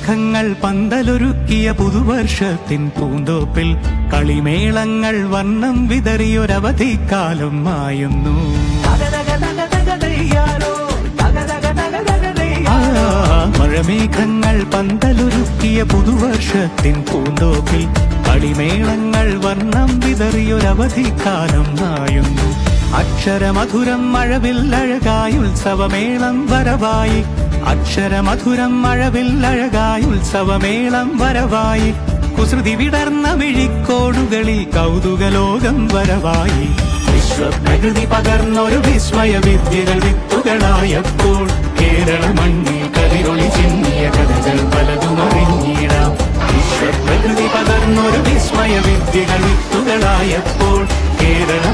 മഴമേഘങ്ങൾ പന്തലൊരുക്കിയ പുതുവർഷത്തിൻ പൂന്തോപ്പിൽ കളിമേളങ്ങൾ വർണ്ണം വിതറിയൊരവധിക്കാലം മായുന്നു. മഴമേഘങ്ങൾ പന്തലൊരുക്കിയ പുതുവർഷത്തിൻ പൂന്തോപ്പിൽ കളിമേളങ്ങൾ വർണ്ണം വിതറിയൊരവധിക്കാലം മായുന്നു. അക്ഷരമധുരം മഴവില്ലഴകായി ഉത്സവമേളം വരവായി. അക്ഷരമധുരം മഴവില്ലഴകായി ഉത്സവമേളം വരവായി. കുസൃതി വിടർന്ന മിഴിക്കോടുകളിൽ കൗതുകലോകം വരവായി. വിശ്വപ്രകൃതി പകർന്നൊരു വിസ്മയ വിദ്യകൾ വിത്തുകളായപ്പോൾ കേരള മണ്ണിൽ കതിരൊളി ചിന്നിയ കഥകൾ പലതും അറിഞ്ഞിടാം. വിശ്വപ്രകൃതി പകർന്നൊരു വിസ്മയ വിദ്യകൾ വിത്തുകളായപ്പോൾ കേരള